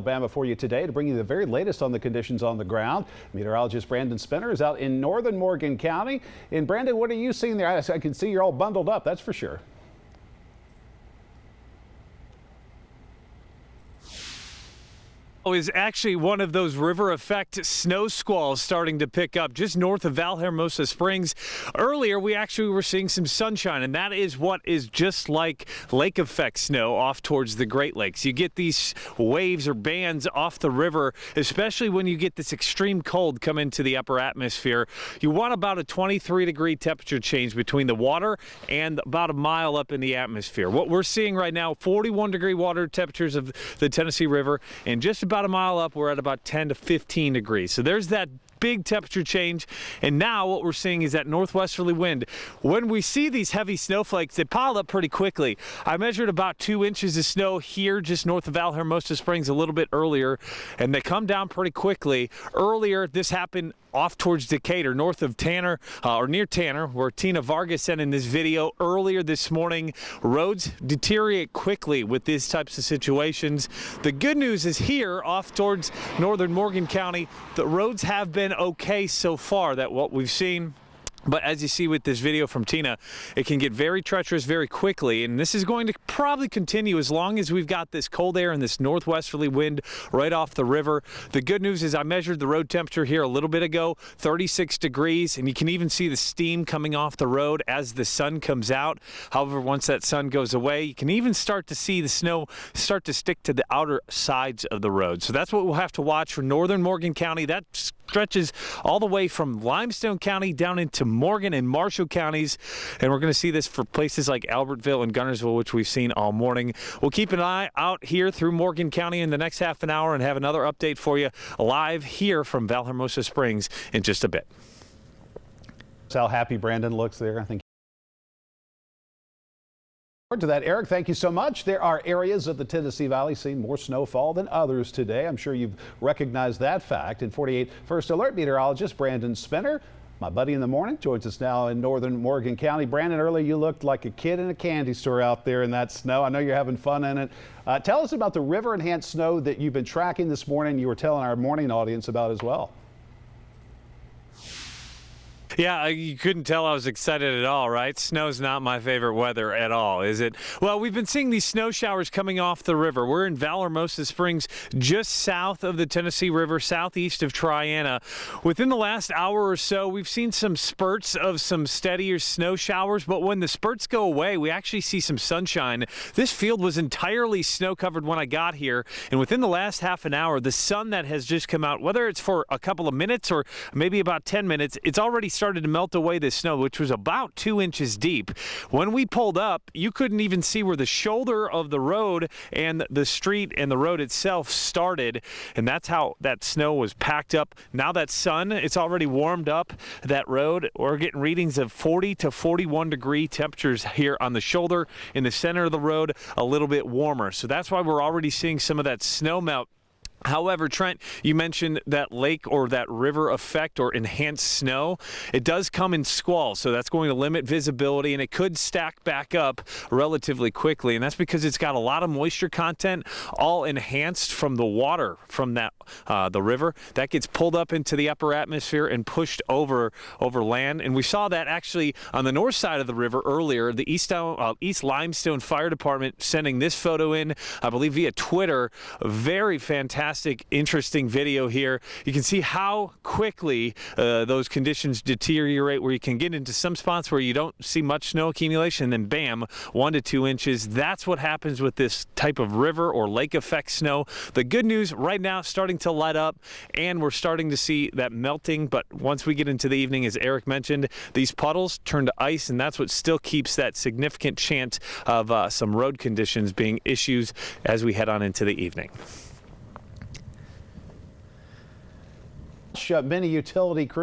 Alabama for you today to bring you the very latest on the conditions on the ground. Meteorologist Brandon Spinner is out in northern Morgan County. And Brandon, what are you seeing there? I can see you're all bundled up, that's for sure. Is actually one of those river effect snow squalls starting to pick up just north of Valhermosa Springs. Earlier, we actually were seeing some sunshine, and that is what is just like lake effect snow off towards the Great Lakes. You get these waves or bands off the river, especially when you get this extreme cold come into the upper atmosphere. You want about a 23-degree temperature change between the water and about a mile up in the atmosphere. What we're seeing right now, 41-degree water temperatures of the Tennessee River, and just about a mile up, we're at about 10 to 15 degrees. So there's that big temperature change, and now what we're seeing is that northwesterly wind. When we see these heavy snowflakes, they pile up pretty quickly. I measured about 2 inches of snow here just north of Valhermosa Springs a little bit earlier, and they come down pretty quickly. Earlier, this happened off towards Decatur, north of Tanner, or near Tanner, where Tina Vargas sent in this video earlier this morning. Roads deteriorate quickly with these types of situations. The good news is here off towards northern Morgan County, the roads have been okay so far, that what we've seen. But as you see with this video from Tina, it can get very treacherous very quickly, and this is going to probably continue as long as we've got this cold air and this northwesterly wind right off the river. The good news is I measured the road temperature here a little bit ago, 36 degrees, and you can even see the steam coming off the road as the sun comes out. However, once that sun goes away, you can even start to see the snow start to stick to the outer sides of the road. So that's what we'll have to watch for northern Morgan County. That stretches all the way from Limestone County down into Morgan and Marshall counties, and we're going to see this for places like Albertville and Gunnersville, which we've seen all morning. We'll keep an eye out here through Morgan County in the next half an hour and have another update for you live here from Valhermosa Springs in just a bit. That's how happy Brandon looks there. I think to that, Eric, thank you so much. There are areas of the Tennessee Valley seeing more snowfall than others today. I'm sure you've recognized that fact. In 48 First Alert meteorologist Brandon Spinner, my buddy in the morning, joins us now in northern Morgan County. Brandon, earlier you looked like a kid in a candy store out there in that snow. I know you're having fun in it. Tell us about the river-enhanced snow that you've been tracking this morning. You were telling our morning audience about as well. Yeah, you couldn't tell I was excited at all, right? Snow's not my favorite weather at all, is it? Well, we've been seeing these snow showers coming off the river. We're in Valhermosa Springs, just south of the Tennessee River, southeast of Triana. Within the last hour or so, we've seen some spurts of some steadier snow showers, but when the spurts go away, we actually see some sunshine. This field was entirely snow-covered when I got here, and within the last half an hour, the sun that has just come out, whether it's for a couple of minutes or maybe about 10 minutes, it's already started to melt away this snow, which was about 2 inches deep. When we pulled up, you couldn't even see where the shoulder of the road and the street and the road itself started, and that's how that snow was packed up. Now that sun, it's already warmed up that road. We're getting readings of 40 to 41 degree temperatures here on the shoulder. In the center of the road, a little bit warmer. So that's why we're already seeing some of that snow melt. However, Trent, you mentioned that lake or that river effect or enhanced snow. It does come in squalls, so that's going to limit visibility, and it could stack back up relatively quickly. And that's because it's got a lot of moisture content, all enhanced from the water from that the river. That gets pulled up into the upper atmosphere and pushed over land. And we saw that actually on the north side of the river earlier. The East Limestone Fire Department sending this photo in, I believe via Twitter. Very fantastic, interesting video here. You can see how quickly those conditions deteriorate, where you can get into some spots where you don't see much snow accumulation, and then bam, 1 to 2 inches. That's what happens with this type of river or lake effect snow. The good news right now, starting to light up, and we're starting to see that melting. But once we get into the evening, as Eric mentioned, these puddles turn to ice, and that's what still keeps that significant chance of some road conditions being issues as we head on into the evening. Many utility crews